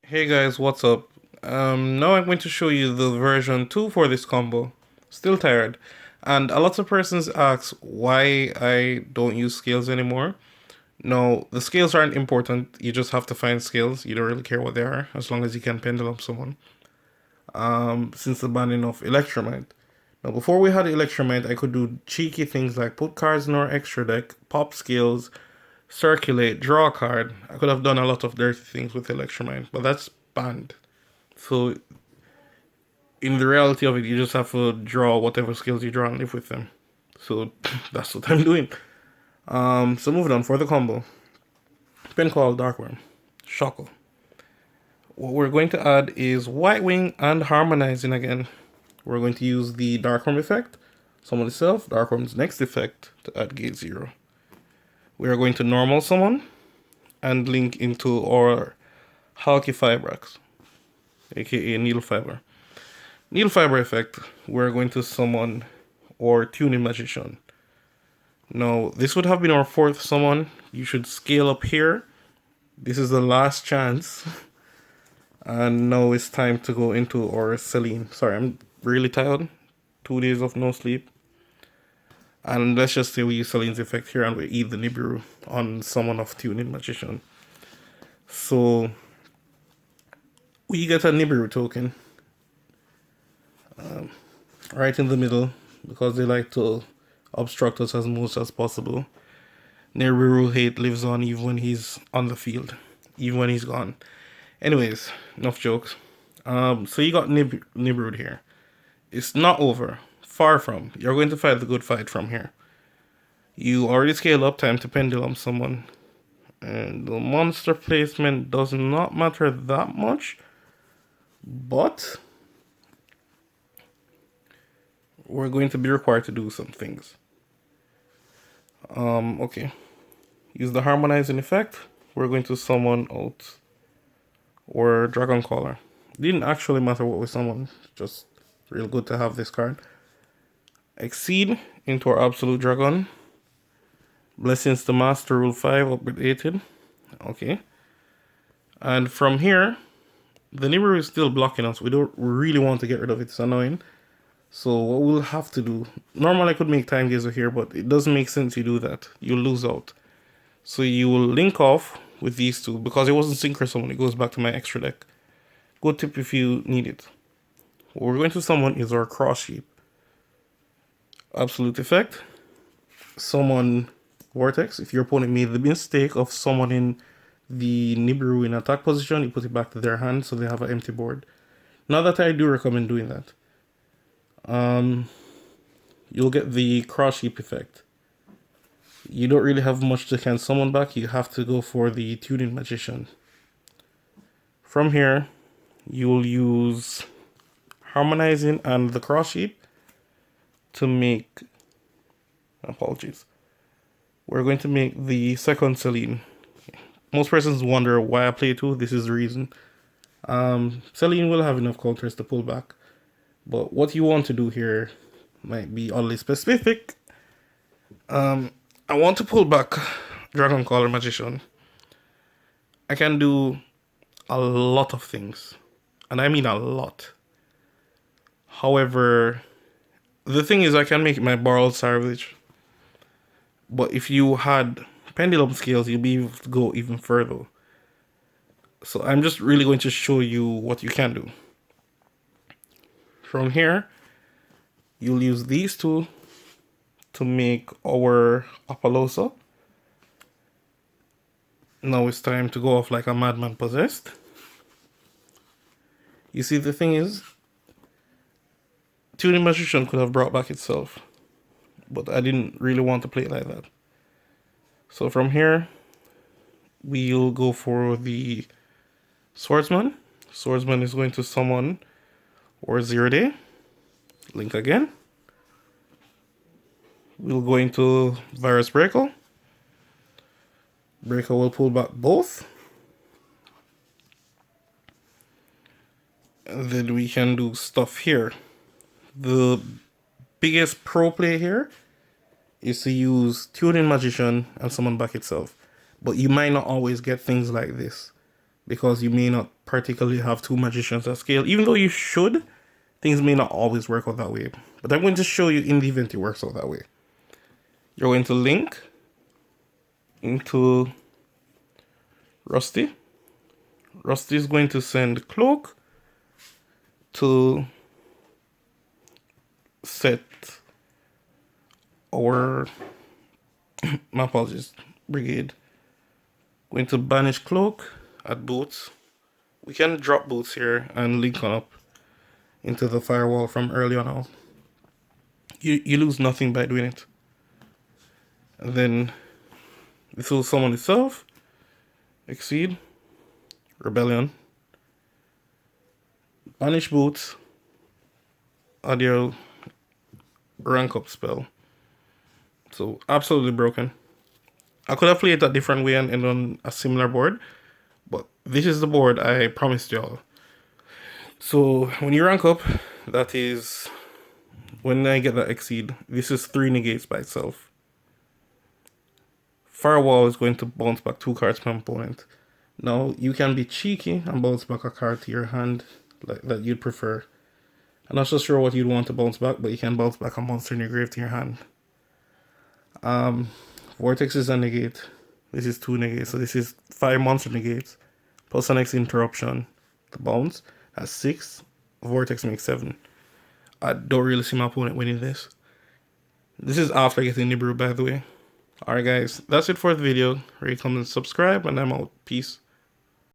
Hey guys, what's up? Now I'm going to show you the version 2 for this combo. Still tired. And a lot of persons ask why I don't use scales anymore. No, the scales aren't important. You just have to find scales. You don't really care what they are, as long as you can pendulum someone. Since the banning of Electromite. Now, before we had Electromite, I could do cheeky things like put cards in our extra deck, pop scales, circulate, draw a card. I could have done a lot of dirty things with Electromite, but that's banned. So, in the reality of it, you just have to draw whatever skills you draw and live with them. So, that's what I'm doing. So moving on for the combo. Pen Call Darkworm. Shockle. What we're going to add is White Wing and Harmonizing again. We're going to use the Darkworm effect, summon itself, Darkworm's next effect to add gate 0. We are going to normal summon and link into our Halky Fibrax, aka Needle Fiber. Needle Fiber effect, we're going to summon our Tuning Magician. Now, this would have been our 4th summon. You should scale up here. This is the last chance. And now it's time to go into our Celine. Sorry, I'm really tired. 2 days of no sleep. And let's just say we use Celine's effect here and we eat the Nibiru on someone of Tuning Magician. So, we get a Nibiru token. Right in the middle, because they like to obstruct us as much as possible. Nibiru hate lives on even when he's on the field. Even when he's gone. Anyways, enough jokes. So you got Nibiru here. It's not over. Far from. You're going to fight the good fight from here. You already scale up, time to pendulum someone. And the monster placement does not matter that much. But we're going to be required to do some things. Okay. Use the harmonizing effect. We're going to summon out or Dragon Caller. Didn't actually matter what we summoned. Just real good to have this card. Exceed into our Absolute Dragon. Blessings to Master Rule 5 upgradated. Okay. And from here, the Nibiru is still blocking us. We don't really want to get rid of it. It's annoying. So what we'll have to do, normally I could make Time Gazer here, but it doesn't make sense you do that. You'll lose out. So you will link off with these two, because it wasn't Synchro Summon, it goes back to my extra deck. Good tip if you need it. What we're going to summon is our Cross Sheep. Absolute effect. Summon Vortex. If your opponent made the mistake of summoning the Nibiru in attack position, you put it back to their hand so they have an empty board. Not that I do recommend doing that. You'll get the Cross Sheep effect. You don't really have much to can summon back. You have to go for the Tuning Magician. From here, you will use Harmonizing and the Cross Sheep to make... Apologies. We're going to make the second Celine. Most persons wonder why I play 2. This is the reason. Celine will have enough counters to pull back. But what you want to do here might be oddly specific. I want to pull back Dragon Caller Magician. I can do a lot of things. And I mean a lot. However, the thing is I can make it my Borrowed Savage. But if you had Pendulum Scales, you'll be able to go even further. So I'm just really going to show you what you can do. From here, you'll use these two to make our Apollosa. Now it's time to go off like a madman possessed. You see, the thing is, Tuning Magician could have brought back itself, but I didn't really want to play it like that. So from here, we'll go for the Swordsman. Swordsman is going to summon or 0 day. Link again. We'll go into Virus Breaker. Breaker will pull back both. And then we can do stuff here. The biggest pro play here is to use Tuning Magician and summon back itself. But you might not always get things like this, because you may not particularly have two magicians at scale. Even though you should, things may not always work out that way. But I'm going to show you in the event it works out that way. You're going to link into Rusty. Rusty is going to send Cloak to set our my apologies, Brigade. Going to banish Cloak at Boots. We can drop Boots here and link on up into the firewall from early on out. You lose nothing by doing it. And then this will summon itself. Exceed. Rebellion. Banish Boots. Add your rank up spell. So absolutely broken. I could have played it a different way and end on a similar board, but this is the board I promised y'all. So when you rank up, that is when I get that exceed. This is 3 negates by itself. Firewall is going to bounce back 2 cards per opponent. Now you can be cheeky and bounce back a card to your hand like that you'd prefer. I'm not so sure what you'd want to bounce back, but you can bounce back a monster in your grave to your hand. Vortex is a negate. This is 2 negates, so this is 5 monster negates plus an X interruption. The bounce has 6. Vortex makes 7. I don't really see my opponent winning this. This is after getting Nibiru, by the way. Alright guys, that's it for the video. Rate, comment, subscribe, and I'm out. Peace.